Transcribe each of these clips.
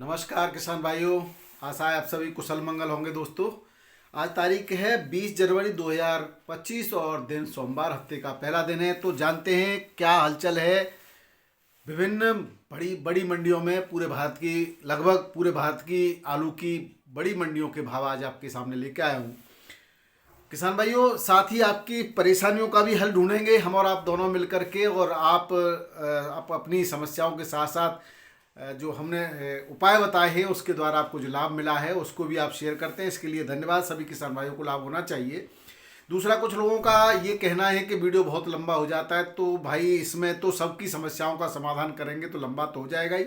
नमस्कार किसान भाइयों। आशा है आप सभी कुशल मंगल होंगे। दोस्तों, आज तारीख है 20 जनवरी 2025 और दिन सोमवार, हफ्ते का पहला दिन है। तो जानते हैं क्या हलचल है विभिन्न बड़ी बड़ी मंडियों में। पूरे भारत की, लगभग पूरे भारत की आलू की बड़ी मंडियों के भाव आज आपके सामने लेके आया हूँ किसान भाइयों। साथ ही आपकी परेशानियों का भी हल ढूंढेंगे हम और आप दोनों मिलकर के। और आप अपनी समस्याओं के साथ साथ जो हमने उपाय बताए हैं उसके द्वारा आपको जो लाभ मिला है उसको भी आप शेयर करते हैं। इसके लिए धन्यवाद। सभी किसान भाइयों को लाभ होना चाहिए। दूसरा, कुछ लोगों का ये कहना है कि वीडियो बहुत लंबा हो जाता है। तो भाई, इसमें तो सबकी समस्याओं का समाधान करेंगे तो लंबा तो हो जाएगा ही।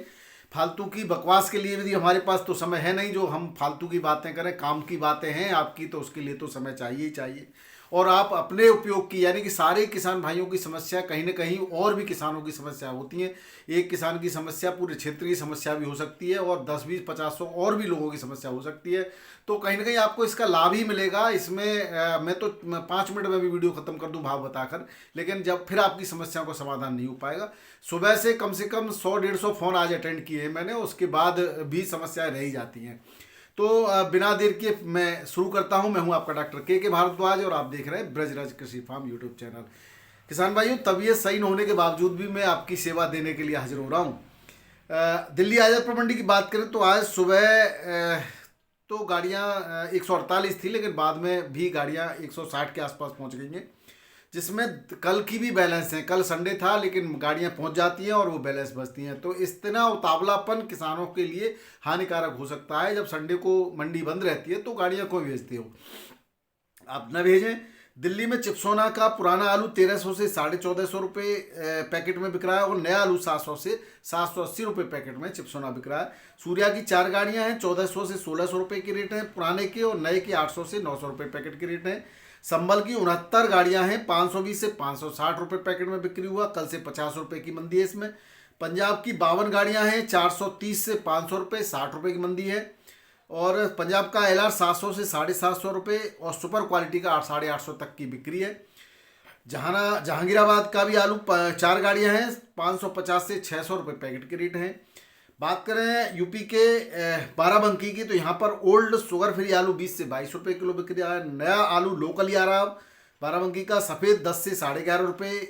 फालतू की बकवास के लिए भी हमारे पास तो समय है नहीं जो हम फालतू की बातें करें। काम की बातें हैं आपकी, तो उसके लिए तो समय चाहिए ही चाहिए। और आप अपने उपयोग की, यानी कि सारे किसान भाइयों की समस्या कहीं ना कहीं और भी किसानों की समस्या होती हैं। एक किसान की समस्या पूरे क्षेत्र की समस्या भी हो सकती है और 10, 20, 50 और भी लोगों की समस्या हो सकती है। तो कहीं ना कहीं आपको इसका लाभ ही मिलेगा। इसमें मैं तो 5 मिनट में भी वीडियो खत्म कर दूं भाव बताकर, लेकिन जब फिर आपकी समस्याओं का समाधान नहीं हो पाएगा। सुबह से कम 100-150 फ़ोन आज अटेंड किए हैं मैंने, उसके बाद भी समस्याएं रह ही जाती हैं। तो बिना देर के मैं शुरू करता हूं। मैं हूं आपका डॉक्टर के भारद्वाज और आप देख रहे हैं ब्रजराज कृषि फार्म यूट्यूब चैनल। किसान भाइयों, तबीयत सही न होने के बावजूद भी मैं आपकी सेवा देने के लिए हाजिर हो रहा हूं। दिल्ली आजादपुर मंडी की बात करें तो आज सुबह तो गाड़ियां 148 थी, लेकिन बाद में भी गाड़ियां 160 के आसपास पहुंच गई हैं, जिसमें कल की भी बैलेंस है। कल संडे था लेकिन गाड़ियां पहुंच जाती हैं और वो बैलेंस बचती हैं। तो इतना उतावलापन किसानों के लिए हानिकारक हो सकता है। जब संडे को मंडी बंद रहती है तो गाड़ियां क्यों भेजते हो? आप न भेजें। दिल्ली में चिप्सोना का पुराना आलू 1300 से 1450 रुपये पैकेट में बिक रहा है और नया आलू 700 से 780 रुपये पैकेट में चिप्सोना बिक रहा है। सूर्या की 4 गाड़ियां हैं, 1400 से 1600 रुपये की रेट है पुराने के, और नए के 800 से 900 रुपये पैकेट की रेट है। संबल की 69 गाड़ियां हैं, 520 से 560 रुपये पैकेट में बिक्री हुआ। कल से 50 रुपये की मंदी है इसमें। पंजाब की 52 गाड़ियां हैं, 430 से 500 रुपये, 60 रुपये की मंदी है। और पंजाब का LR 700 से 750 रुपये और सुपर क्वालिटी का 850 तक की बिक्री है। जहांगीराबाद का भी आलू 4 गाड़ियां हैं, 550 से 600 रुपये पैकेट की रेट है। बात करें यूपी के बाराबंकी की, तो यहाँ पर ओल्ड शुगर फ्री आलू 20 से 22 रुपये किलो बिक रहा है। नया आलू लोकल ही आ रहा है बाराबंकी का, सफ़ेद 10 से 11.5 रुपये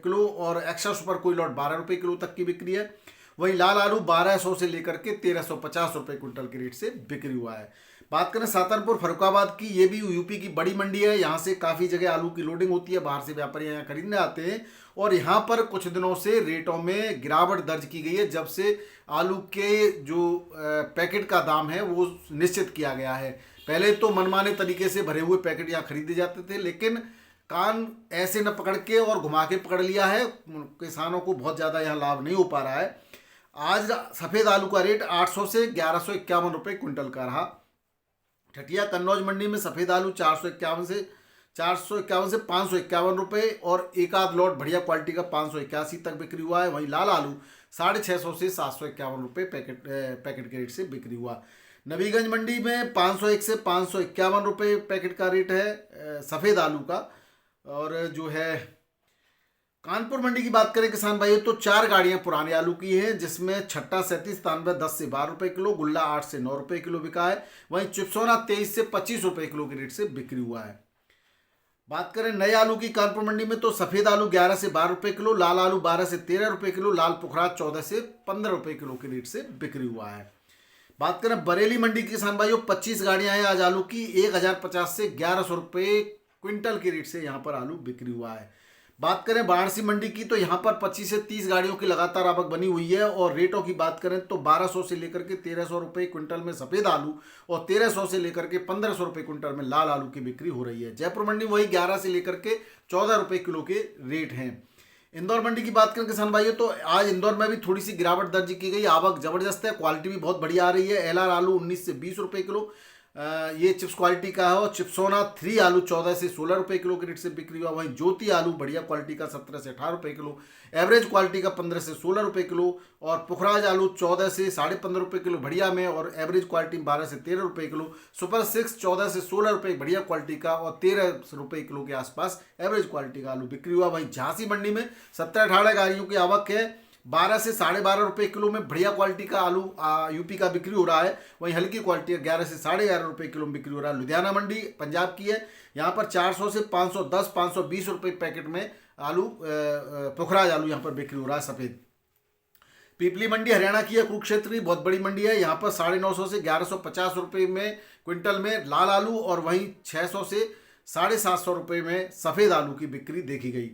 किलो और एक्स्ट्रा सुपर कोई लॉट 12 रुपये किलो तक की बिक्री है। वहीं लाल आलू 1200 से लेकर के 1350 रुपये क्विंटल की रेट से बिक्री हुआ है। बात करें सातनपुर फरुखाबाद की, ये भी यूपी की बड़ी मंडी है। यहाँ से काफ़ी जगह आलू की लोडिंग होती है, बाहर से व्यापारी यहाँ खरीदने आते हैं। और यहाँ पर कुछ दिनों से रेटों में गिरावट दर्ज की गई है, जब से आलू के जो पैकेट का दाम है वो निश्चित किया गया है। पहले तो मनमाने तरीके से भरे हुए पैकेट यहाँ खरीदे जाते थे, लेकिन कान ऐसे न पकड़ के और घुमा के पकड़ लिया है। किसानों को बहुत ज़्यादा यहाँ लाभ नहीं हो पा रहा है। आज सफ़ेद आलू का रेट 800 से 1151 रुपये क्विंटल का रहा। ठटिया कन्नौज मंडी में सफ़ेद आलू 451 से 551 रुपये और एक आध लॉट बढ़िया क्वालिटी का 581 तक बिक्री हुआ है। वहीं लाल आलू 650 से 751 रुपये पैकेट के रेट से बिक्री हुआ। नबीगंज मंडी में 501 से 551 रुपये पैकेट का रेट है सफ़ेद आलू का। और जो है कानपुर मंडी की बात करें किसान भाइयों, तो 4 गाड़ियां पुराने आलू की हैं, जिसमें छट्टा 37 10 से 12 रुपये किलो, गुल्ला 8 से 9 रुपये किलो बिका है। वहीं चिप्सोना 23 से 25 रुपये किलो की रेट से बिक्री हुआ है। बात करें नए आलू की कानपुर मंडी में, तो सफ़ेद आलू 11 से 12 रुपये किलो, लाल आलू 12 से 13 रुपये किलो, लाल पुखराज 14 से 15 रुपये किलो की रेट से बिक्री हुआ है। बात करें बरेली मंडी की किसान भाइयों, 25 गाड़ियां हैं आज आलू की, 1050 से 1100 रुपये क्विंटल की रेट से यहाँ पर आलू बिक्री हुआ है। बात करें वाराणसी मंडी की, तो यहाँ पर 25 से 30 गाड़ियों की लगातार आवक बनी हुई है। और रेटों की बात करें तो 1200 से लेकर के 1300 रुपये क्विंटल में सफ़ेद आलू और 1300 से लेकर के 1500 रुपये क्विंटल में लाल आलू की बिक्री हो रही है। जयपुर मंडी वही 11 से लेकर के 14 रुपये किलो के रेट हैं। इंदौर मंडी की बात करें किसान भाइयों, तो आज इंदौर में भी थोड़ी सी गिरावट दर्ज की गई। आवक जबरदस्त है, क्वालिटी भी बहुत बढ़िया आ रही है। LR आलू 19 से 20 रुपये किलो, ये चिप्स क्वालिटी का है। और चिप्सोना 3 आलू 14 से 16 रुपये किलो के रेट से बिक्री हुआ। वहीं ज्योति आलू बढ़िया क्वालिटी का 17 से 18 रुपये किलो, एवरेज क्वालिटी का 15 से 16 रुपये किलो, और पुखराज आलू 14 से 15.5 रुपये किलो बढ़िया में, और एवरेज क्वालिटी 12 से 13 रुपये किलो, सुपर 6 14 से 16 रुपये बढ़िया क्वालिटी का, और 13 रुपये किलो के आसपास एवरेज क्वालिटी का आलू बिक्री हुआ। वहीं झांसी मंडी में 17-18 गाड़ियों की आवक है। 12 से 12.5 रुपये किलो में बढ़िया क्वालिटी का आलू यूपी का बिक्री हो रहा है। वहीं हल्की क्वालिटी 11 से 11.5 रुपये किलो में बिक्री हो रहा है। लुधियाना मंडी पंजाब की है, यहाँ पर 400 से 510 520 रुपये पैकेट में आलू पुखराज आलू यहाँ पर बिक्री हो रहा है सफ़ेद। पीपली मंडी हरियाणा की है, कुरुक्षेत्री बहुत बड़ी मंडी है, यहाँ पर 950 से 1150 रुपये में क्विंटल में लाल आलू और वहीं 600 से 750 रुपये में सफ़ेद आलू की बिक्री देखी गई।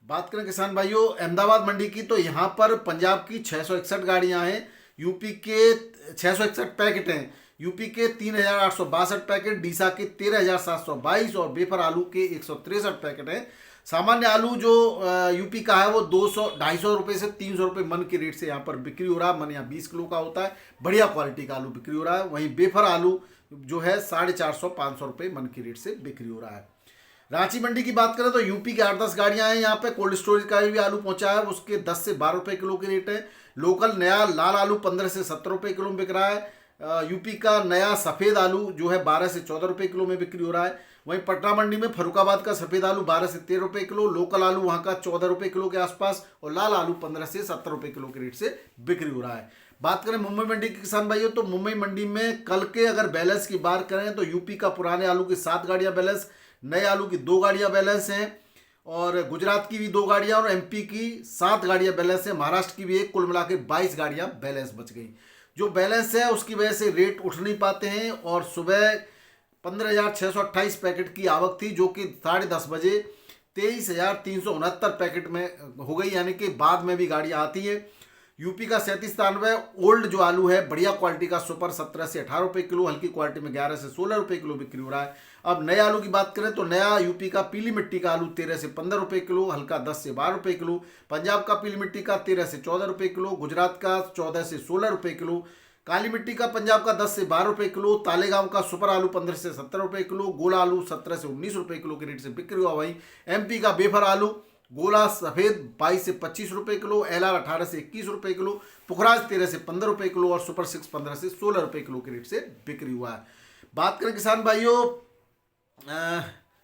बात करें किसान भाइयों अहमदाबाद मंडी की, तो यहाँ पर पंजाब की 661 गाड़ियाँ हैं, यूपी के 661 पैकेट हैं, यूपी के 3862 पैकेट, डीसा के 13722 और बेफर आलू के 163 पैकेट हैं। सामान्य आलू जो यूपी का है वो 250 रुपये से 300 रुपये मन के रेट से यहाँ पर बिक्री हो रहा है। मन यहाँ 20 किलो का होता है, बढ़िया क्वालिटी का आलू बिक्री हो रहा है। वहीं बेफर आलू जो है 450 500 रुपये मन की रेट से बिक्री हो रहा है। रांची मंडी की बात करें तो यूपी के 8-10 गाड़ियां हैं, यहाँ पे कोल्ड स्टोरेज का भी आलू पहुंचा है, उसके 10 से 12 रुपये किलो की रेट है। लोकल नया लाल आलू 15 से 17 रुपये किलो में बिक रहा है। यूपी का नया सफ़ेद आलू जो है 12 से 14 रुपये किलो में बिक्री हो रहा है। वहीं पटना मंडी में फरुखाबाद का सफ़ेद आलू 12 से 13 रुपये किलो, लोकल आलू वहाँ का 14 रुपये किलो के आसपास और लाल आलू 15 से 17 रुपये किलो के रेट से बिक्री हो रहा है। बात करें मुंबई मंडी के किसान भाइयों, तो मुंबई मंडी में कल के अगर बैलेंस की बात करें तो यूपी का पुराने आलू की 7 गाड़ियाँ बैलेंस, नए आलू की 2 गाड़ियाँ बैलेंस हैं और गुजरात की भी 2 गाड़ियाँ और एमपी की 7 गाड़ियाँ बैलेंस है, महाराष्ट्र की भी एक, कुल मिला के 22 गाड़ियाँ बैलेंस बच गई। जो बैलेंस है उसकी वजह से रेट उठ नहीं पाते हैं और सुबह 15,628 पैकेट की आवक थी जो कि 10:30 बजे 23,369 पैकेट में हो गई, यानी कि बाद में भी गाड़ियाँ आती है। यूपी का 3793 ओल्ड जो आलू है बढ़िया क्वालिटी का सुपर 17 से 18 रुपये किलो, हल्की क्वालिटी में 11 से 16 रुपये किलो बिक्री हो रहा है। अब नए आलू की बात करें तो नया यूपी का पीली मिट्टी का आलू 13 से 15 रुपये किलो, हल्का 10 से 12 रुपये किलो, पंजाब का पीली मिट्टी का 13 से 14 रुपये किलो, गुजरात का 14 से 16 रुपये किलो, काली मिट्टी का पंजाब का 10 से 12 रुपये किलो, तालेगांव का सुपर आलू 15 से 17 रुपये किलो, गोला आलू 17 से 19 रुपये किलो के रेट से बिक्री हुआ। वहीं एमपी का बेफर आलू गोला सफ़ेद 22 से 25 रुपये किलो, एलआर 18 से 21 रुपये किलो, पुखराज 13 से 15 रुपये किलो और सुपर 6 15 से 16 रुपये किलो के रेट से बिक्री हुआ है। बात करें किसान भाइयों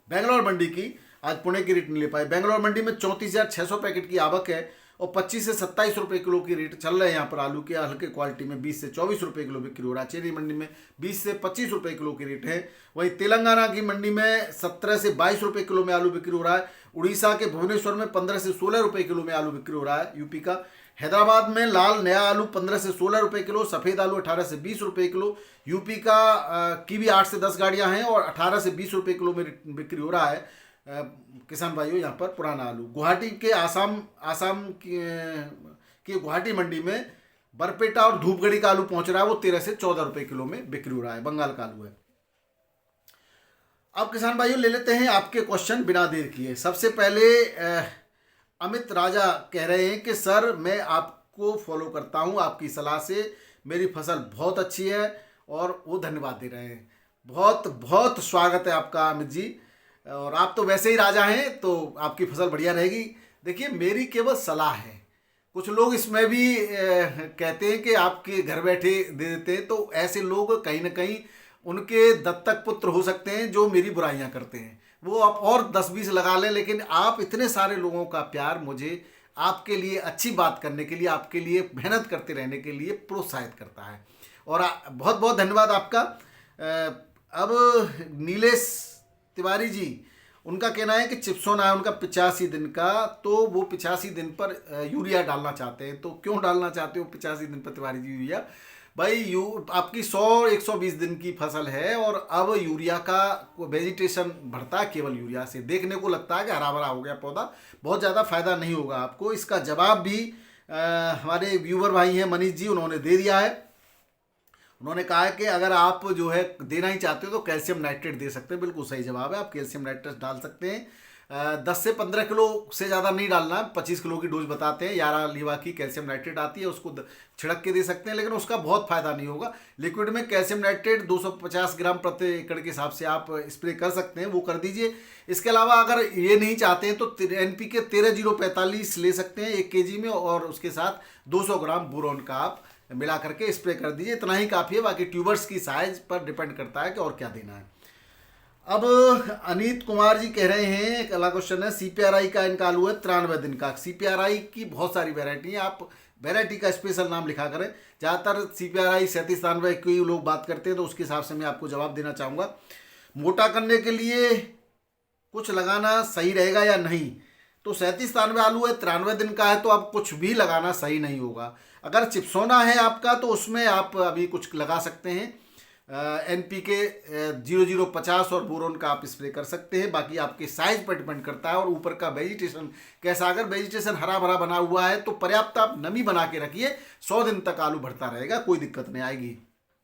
बेंगलोर मंडी की, आज पुणे की रेट नहीं ले पाए। बेंगलोर मंडी में 34,600 पैकेट की आवक है और 25 से 27 रुपये किलो की रेट चल रहे हैं यहाँ पर आलू के। हल्के क्वालिटी में 20 से 24 रुपये किलो बिक्री हो रहा है। चेन्नई मंडी में 20 से 25 रुपये किलो की रेट है। वहीं तेलंगाना की मंडी में 17 से 22 रुपये किलो में आलू बिक्री हो रहा है। उड़ीसा के भुवनेश्वर में 15 से 16 रुपये किलो में आलू बिक्री हो रहा है यूपी का। हैदराबाद में लाल नया आलू 15 से 16 रुपये किलो, सफ़ेद आलू 18 से 20 रुपये किलो, यूपी का की भी 8 से 10 गाड़ियाँ हैं और 18 से 20 रुपये किलो में बिक्री हो रहा है किसान भाइयों यहाँ पर पुराना आलू। गुवाहाटी के आसाम की गुवाहाटी मंडी में बरपेटा और धूपगढ़ी का आलू पहुँच रहा है, वो 13 से 14 रुपये किलो में बिक्री हो रहा है। बंगाल का आलू है। अब किसान भाइयों ले लेते हैं आपके क्वेश्चन बिना देर किए। सबसे पहले अमित राजा कह रहे हैं कि सर मैं आपको फॉलो करता हूं, आपकी सलाह से मेरी फसल बहुत अच्छी है और वो धन्यवाद दे रहे हैं। बहुत बहुत स्वागत है आपका अमित जी, और आप तो वैसे ही राजा हैं तो आपकी फसल बढ़िया रहेगी। देखिए मेरी केवल सलाह है, कुछ लोग इसमें भी कहते हैं कि आपके घर बैठे दे देते हैं, तो ऐसे लोग कहीं ना कहीं उनके दत्तक पुत्र हो सकते हैं जो मेरी बुराइयां करते हैं। वो आप और 10-20 लगा लें, लेकिन आप इतने सारे लोगों का प्यार मुझे आपके लिए अच्छी बात करने के लिए, आपके लिए मेहनत करते रहने के लिए प्रोत्साहित करता है और बहुत बहुत धन्यवाद आपका। अब नीलेश तिवारी जी, उनका कहना है कि चिप्सोन आया उनका 85 दिन का, तो वो 85 दिन पर यूरिया डालना चाहते हैं। तो क्यों डालना चाहते हो 85 दिन पर तिवारी जी यूरिया? भाई आपकी 100-120 दिन की फसल है और अब यूरिया का वेजिटेशन बढ़ता है केवल यूरिया से। देखने को लगता है कि हरा भरा हो गया पौधा, बहुत ज़्यादा फायदा नहीं होगा आपको। इसका जवाब भी हमारे व्यूवर भाई हैं मनीष जी, उन्होंने दे दिया है। उन्होंने कहा है कि अगर आप जो है देना ही चाहते हो तो कैल्शियम नाइट्रेट दे सकते हैं। बिल्कुल सही जवाब है, आप कैल्शियम नाइट्रेट डाल सकते हैं। 10 से 15 किलो से ज़्यादा नहीं डालना, 25 किलो की डोज बताते हैं। 11 लीवा की कैल्शियम नाइट्रेट आती है, उसको छिड़क के दे सकते हैं, लेकिन उसका बहुत फायदा नहीं होगा। लिक्विड में कैल्शियम नाइट्रेट 250 ग्राम प्रति एकड़ के हिसाब से आप स्प्रे कर सकते हैं, वो कर दीजिए। इसके अलावा अगर ये नहीं चाहते हैं तो NPK 13-045 ले सकते हैं 1 kg में, और उसके साथ 200 ग्राम बोरोन का आप मिला करके स्प्रे कर दीजिए। इतना ही काफ़ी है, बाकी ट्यूबर्स की साइज पर डिपेंड करता है कि और क्या देना है। अब अनीत कुमार जी कह रहे हैं, एक अगला क्वेश्चन है, CPRI का इनका आलू है 93 दिन का। CPRI की बहुत सारी वैरायटी है, आप वैरायटी का स्पेशल नाम लिखा करें। ज़्यादातर CPRI 3793 की लोग बात करते हैं, तो उसके हिसाब से मैं आपको जवाब देना चाहूँगा। मोटा करने के लिए कुछ लगाना सही रहेगा या नहीं, तो 3793 आलू है, 93 दिन का है, तो अब कुछ भी लगाना सही नहीं होगा। अगर चिप्सोना है आपका तो उसमें आप अभी कुछ लगा सकते हैं, NPK 0050 और बोरोन का आप स्प्रे कर सकते हैं। बाकी आपके साइज पर डिपेंड करता है और ऊपर का वेजिटेशन कैसा। अगर वेजिटेशन हरा भरा बना हुआ है तो पर्याप्त आप नमी बना के रखिए, 100 दिन तक आलू बढ़ता रहेगा, कोई दिक्कत नहीं आएगी।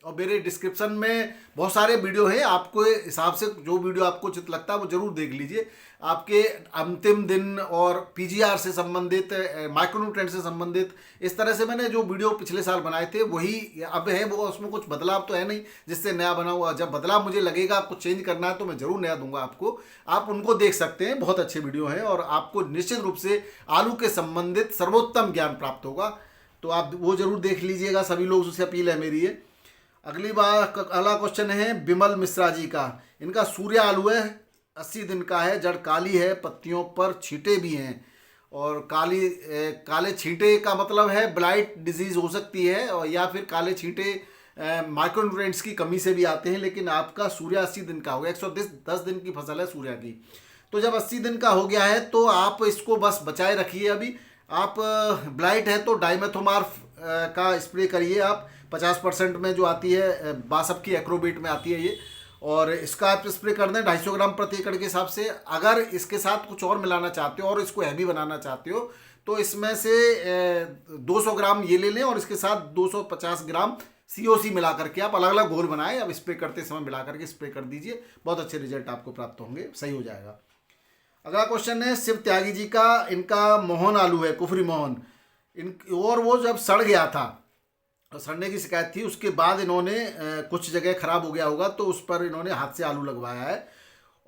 और मेरे डिस्क्रिप्शन में बहुत सारे वीडियो हैं, आपको हिसाब से जो वीडियो आपको उचित लगता है वो जरूर देख लीजिए। आपके अंतिम दिन और PGR से संबंधित, माइक्रोन्यूट्रेंट से संबंधित, इस तरह से मैंने जो वीडियो पिछले साल बनाए थे वही अब है। वो उसमें कुछ बदलाव तो है नहीं जिससे नया बना हुआ। जब बदलाव मुझे लगेगा कुछ चेंज करना है तो मैं जरूर नया दूंगा आपको, आप उनको देख सकते हैं। बहुत अच्छे वीडियो हैं और आपको निश्चित रूप से आलू के संबंधित सर्वोत्तम ज्ञान प्राप्त होगा, तो आप वो जरूर देख लीजिएगा। सभी लोग से अपील है मेरी ये। अगली बार अगला क्वेश्चन है बिमल मिश्रा जी का। इनका सूर्य आलू है, 80 दिन का है, जड़ काली है, पत्तियों पर छींटे भी हैं। और काले छींटे का मतलब है ब्लाइट डिजीज हो सकती है, और या फिर काले छींटे माइक्रोन्यूट्रिएंट्स की कमी से भी आते हैं। लेकिन आपका सूर्य 80 दिन का हो गया, 110 दिन की फसल है सूर्य की। तो जब 80 दिन का हो गया है तो आप इसको बस बचाए रखिए। अभी आप ब्लाइट है तो डाइमेथोमार्फ का स्प्रे करिए आप, 50% में जो आती है, बासप की एक्रोबेट में आती है ये, और इसका आप स्प्रे कर दें 250 ग्राम प्रति एकड़ के हिसाब से। अगर इसके साथ कुछ और मिलाना चाहते हो और इसको हैवी बनाना चाहते हो तो इसमें से 200 ग्राम ये ले लें और इसके साथ 250 ग्राम COC मिला करके आप अलग अलग घोल बनाएं। अब स्प्रे करते समय मिला करके स्प्रे कर दीजिए, बहुत अच्छे रिजल्ट आपको प्राप्त होंगे, सही हो जाएगा। अगला क्वेश्चन है शिव त्यागी जी का। इनका मोहन आलू है, कुफरी मोहन, और वो जब सड़ गया था, सड़ने की शिकायत थी, उसके बाद इन्होंने कुछ जगह खराब हो गया होगा तो उस पर इन्होंने हाथ से आलू लगवाया है।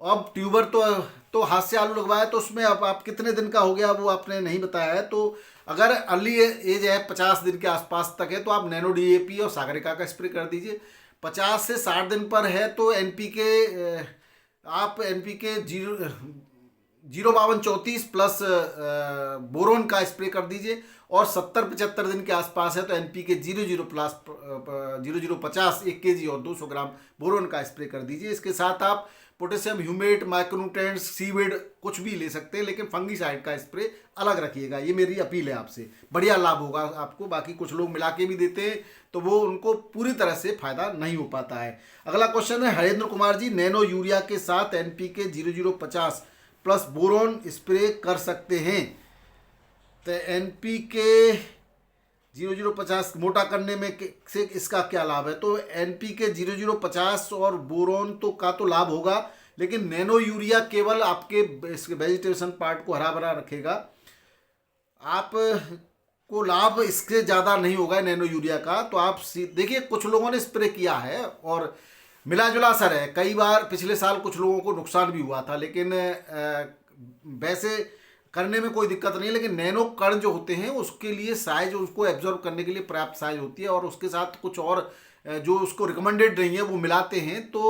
अब ट्यूबर तो हाथ से आलू लगवाया, तो उसमें अब आप कितने दिन का हो गया वो आपने नहीं बताया है। तो अगर अर्ली एज है 50 दिन के आसपास तक है तो आप नैनो DAP और सागरिका का स्प्रे कर दीजिए। 50 से 60 दिन पर है तो NPK आप NPK 05234 प्लस बोरोन का स्प्रे कर दीजिए। और 70-75 दिन के आसपास है तो NPK 0050 1 kg और 200 ग्राम बोरोन का स्प्रे कर दीजिए। इसके साथ आप पोटेशियम ह्यूमेट, माइक्रोन्यूट्रिएंट्स, सीविड कुछ भी ले सकते हैं, लेकिन फंगीसाइड का स्प्रे अलग रखिएगा। ये मेरी अपील है आपसे, बढ़िया लाभ होगा आपको। बाकी कुछ लोग मिला के भी देते हैं तो वो उनको पूरी तरह से फायदा नहीं हो पाता है। अगला क्वेश्चन है हरेंद्र कुमार जी। नैनो यूरिया के साथ NPK 0050 प्लस बोरोन स्प्रे कर सकते हैं। तो NPK 0050 मोटा करने में से इसका क्या लाभ है? तो NPK 0050 और बोरोन तो लाभ होगा, लेकिन नैनो यूरिया केवल आपके वेजिटेशन पार्ट को हरा भरा रखेगा। आप को लाभ इसके ज़्यादा नहीं होगा नैनो यूरिया का। तो आप देखिए, कुछ लोगों ने स्प्रे किया है और मिला जुला असर है। कई बार पिछले साल कुछ लोगों को नुकसान भी हुआ था, लेकिन वैसे करने में कोई दिक्कत नहीं है। लेकिन नैनो कण जो होते हैं उसके लिए साइज, उसको एब्जॉर्ब करने के लिए पर्याप्त साइज होती है, और उसके साथ कुछ और जो उसको रिकमेंडेड नहीं है वो मिलाते हैं तो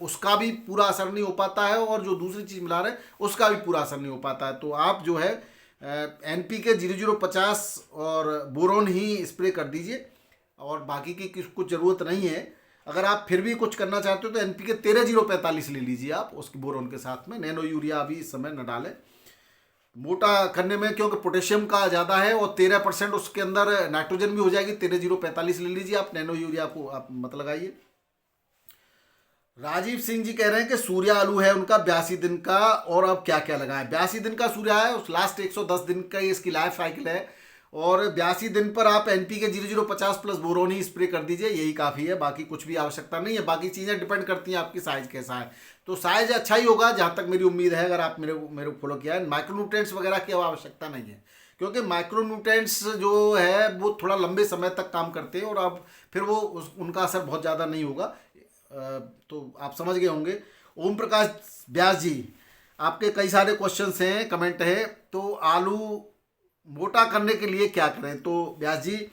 उसका भी पूरा असर नहीं हो पाता है, और जो दूसरी चीज़ मिला रहे हैं उसका भी पूरा असर नहीं हो पाता है। तो आप जो है NPK 0050 और बोरोन ही स्प्रे कर दीजिए, और बाकी की कुछ ज़रूरत नहीं है। अगर आप फिर भी कुछ करना चाहते हो तो NPK 13045 ले लीजिए आप उसके बोरोन के साथ में। नैनो यूरिया अभी इस समय न डालें मोटा करने में, क्योंकि पोटेशियम का ज़्यादा है और 13% उसके अंदर नाइट्रोजन भी हो जाएगी। 13045 ले लीजिए आप, नैनो यूरिया को आप मत लगाइए। राजीव सिंह जी कह रहे हैं कि सूर्य आलू है उनका 82 दिन का, और अब क्या क्या लगाएं। 82 दिन का सूर्य है, उस लास्ट 110 दिन का इसकी लाइफ साइकिल है, और 82 दिन पर आप NPK 0050 प्लस बोरोन ही स्प्रे कर दीजिए, यही काफ़ी है। बाकी कुछ भी आवश्यकता नहीं है। बाकी चीज़ें डिपेंड करती हैं आपकी साइज़ कैसा है, तो साइज़ अच्छा ही होगा जहाँ तक मेरी उम्मीद है, अगर आप मेरे को फॉलो किया है। माइक्रोन्यूट्रिएंट्स वगैरह की आवश्यकता नहीं है, क्योंकि माइक्रोन्यूट्रिएंट्स जो है वो थोड़ा लंबे समय तक काम करते हैं, और अब फिर वो उनका असर बहुत ज़्यादा नहीं होगा। तो आप समझ गए होंगे। ओम प्रकाश व्यास जी, आपके कई सारे क्वेश्चंस हैं, कमेंट है। तो आलू मोटा करने के लिए क्या करें? तो व्यास जी,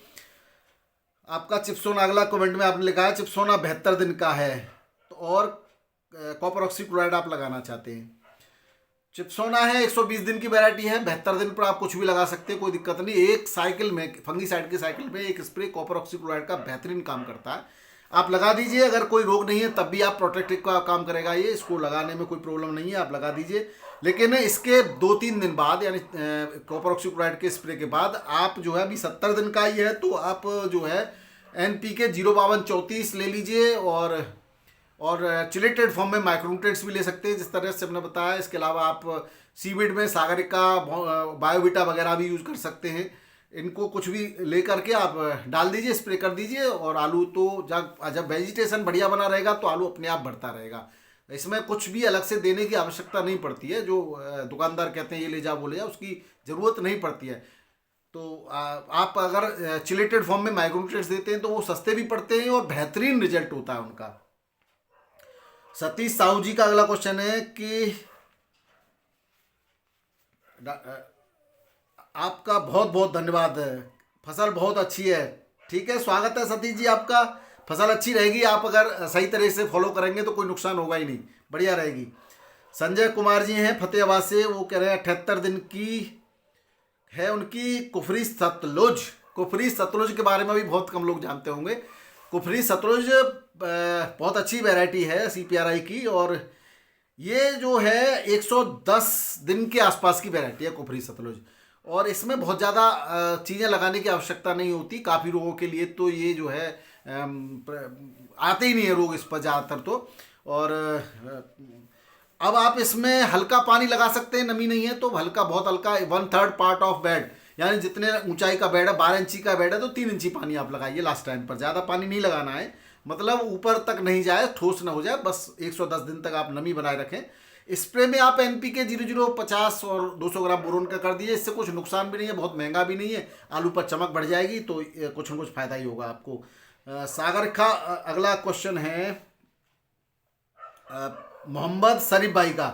आपका चिप्सोना, अगला कमेंट में आपने लिखा है चिप्सोना 72 दिन का है, तो और कॉपर ऑक्सीक्लोराइड आप लगाना चाहते हैं। चिप्सोना है 120 दिन की वैरायटी है, 72 दिन पर आप कुछ भी लगा सकते हैं, कोई दिक्कत नहीं। एक साइकिल में फंगीसाइड की साइकिल में एक स्प्रे कॉपर ऑक्सीक्लोराइड का बेहतरीन काम करता है, आप लगा दीजिए। अगर कोई रोग नहीं है तब भी आप प्रोटेक्टिव का काम करेगा ये, इसको लगाने में कोई प्रॉब्लम नहीं है, आप लगा दीजिए। लेकिन इसके 2-3 दिन बाद यानी कॉपर ऑक्सीक्लोराइड के स्प्रे के बाद आप जो है अभी 70 दिन का ही है तो आप जो है NPK 05234 ले लीजिए और चिलेटेड फॉर्म में माइक्रोन्यूट्रिएंट्स भी ले सकते हैं जिस तरह से हमने बताया। इसके अलावा आप सीविड में सागरिका बायोविटा वगैरह भी यूज़ कर सकते हैं। इनको कुछ भी ले करके आप डाल दीजिए, स्प्रे कर दीजिए और आलू तो जब वेजिटेशन बढ़िया बना रहेगा तो आलू अपने आप बढ़ता रहेगा। इसमें कुछ भी अलग से देने की आवश्यकता नहीं पड़ती है, जो दुकानदार कहते हैं ये ले जा वो ले जा, उसकी ज़रूरत नहीं पड़ती है। तो आप अगर चिलेटेड फॉर्म में माइक्रोन्यूट्रिएंट्स देते हैं तो वो सस्ते भी पड़ते हैं और बेहतरीन रिजल्ट होता है उनका। सतीश साहू जी का अगला क्वेश्चन है कि आपका बहुत बहुत धन्यवाद, फसल बहुत अच्छी है। ठीक है, स्वागत है सतीश जी आपका। फसल अच्छी रहेगी, आप अगर सही तरह से फॉलो करेंगे तो कोई नुकसान होगा ही नहीं, बढ़िया रहेगी। संजय कुमार जी हैं फतेहाबाद से, वो कह रहे हैं 78 दिन की है उनकी कुफरी सतलुज। कुफरी सतलुज के बारे में भी बहुत कम लोग जानते होंगे। कुफरी सतलुज बहुत अच्छी वैरायटी है CPRI की, और ये जो है 110 दिन के आसपास की वैरायटी है कुफरी सतलुज, और इसमें बहुत ज़्यादा चीज़ें लगाने की आवश्यकता नहीं होती। काफ़ी रोगों के लिए तो ये जो है आते ही नहीं है रोग इस पर ज़्यादातर तो। और अब आप इसमें हल्का पानी लगा सकते हैं, नमी नहीं है तो हल्का, बहुत हल्का 1/3 पार्ट ऑफ बेड, यानी जितने ऊंचाई का बेड है 12 इंची का बेड है तो 3 इंची पानी आप लगाइए लास्ट टाइम पर। ज़्यादा पानी नहीं लगाना है, मतलब ऊपर तक नहीं जाए, ठोस ना हो जाए, बस 110 दिन तक आप नमी बनाए रखें। स्प्रे में आप NPK 0050 और 200 ग्राम बोरोन का कर दीजिए, इससे कुछ नुकसान भी नहीं है, बहुत महंगा भी नहीं है, आलू पर चमक बढ़ जाएगी तो कुछ न कुछ फायदा ही होगा आपको। सागर का अगला क्वेश्चन है मोहम्मद शरीफ भाई का।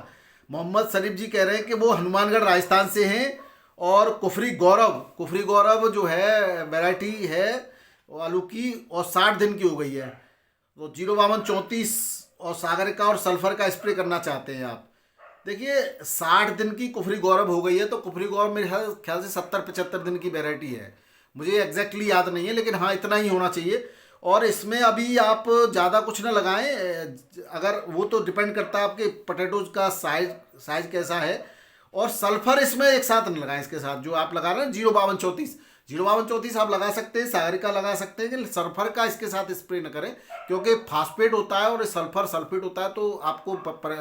मोहम्मद शरीफ जी कह रहे हैं कि वो हनुमानगढ़ राजस्थान से हैं और कुफरी गौरव जो है वैरायटी है आलू की, और 60 दिन की हो गई है, तो 05234 और सागरिका और सल्फर का स्प्रे करना चाहते हैं आप। देखिए 60 दिन की कुफरी गौरव हो गई है, तो कुफरी गौरव मेरे ख्याल से 70-75 दिन की वैरायटी है, मुझे एग्जैक्टली याद नहीं है, लेकिन हाँ इतना ही होना चाहिए। और इसमें अभी आप ज़्यादा कुछ ना लगाएं, अगर वो तो डिपेंड करता है आपके पोटैटोज का साइज कैसा है। और सल्फर इसमें एक साथ न लगाएं, इसके साथ जो आप लगा रहे हैं 05234 आप लगा सकते हैं, सागरिका लगा सकते हैं, कि सल्फर का इसके साथ स्प्रे न करें, क्योंकि फास्फेट होता है और सल्फर सल्फेट होता है, तो आपको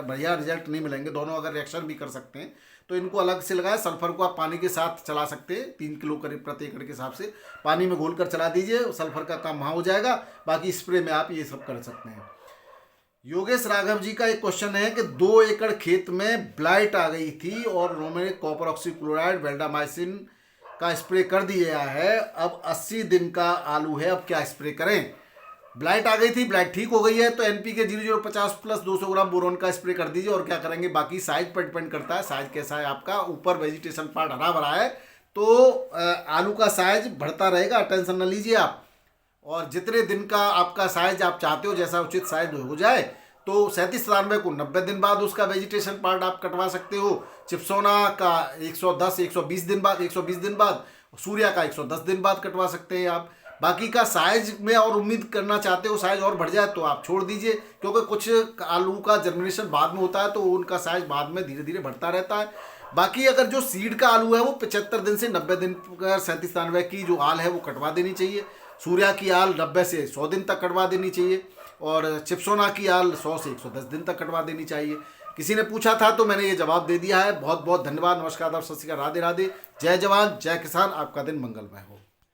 बढ़िया रिजल्ट नहीं मिलेंगे, दोनों अगर रिएक्शन भी कर सकते हैं तो इनको अलग से लगाएं। सल्फर को आप पानी के साथ चला सकते हैं, 3 किलो करीब प्रति एकड़ के हिसाब से पानी में घोल कर चला दीजिए, सल्फर का काम वहाँ हो जाएगा, बाकी स्प्रे में आप ये सब कर सकते हैं। योगेश राघव जी का एक क्वेश्चन है कि 2 एकड़ खेत में ब्लाइट आ गई थी और उन्होंने कॉपर ऑक्सीक्लोराइड वेल्डामाइसिन का स्प्रे कर दिया है, अब 80 दिन का आलू है, अब क्या स्प्रे करें। ब्लाइट आ गई थी, ब्लाइट ठीक हो गई है तो NPK 0050 प्लस 200 ग्राम बोरोन का स्प्रे कर दीजिए, और क्या करेंगे। बाकी साइज पर डिपेंड करता है, साइज कैसा है आपका, ऊपर वेजिटेशन पार्ट हरा भरा है तो आलू का साइज बढ़ता रहेगा, टेंशन न लीजिए आप। और जितने दिन का आपका साइज आप चाहते हो, जैसा उचित साइज हो जाए, तो 37-93 को 90 दिन बाद उसका वेजिटेशन पार्ट आप कटवा सकते हो। चिप्सोना का 120 दिन बाद, सूर्या का 110 दिन बाद कटवा सकते हैं आप। बाकी का साइज में और उम्मीद करना चाहते हो साइज और बढ़ जाए तो आप छोड़ दीजिए, क्योंकि कुछ आलू का जर्मिनेशन बाद में होता है तो उनका साइज बाद में धीरे धीरे बढ़ता रहता है। बाकी अगर जो सीड का आलू है वो 75 दिन से 90 दिन, 37-93 की जो आल है वो कटवा देनी चाहिए। सूर्या की आल 90 से 100 दिन तक कटवा देनी चाहिए, और चिप्सोना की आल 100 से 110 दिन तक कटवा देनी चाहिए। किसी ने पूछा था तो मैंने ये जवाब दे दिया है। बहुत बहुत धन्यवाद, नमस्कार, सत श्री अकाल, राधे राधे, जय जवान जय किसान, आपका दिन मंगलमय हो।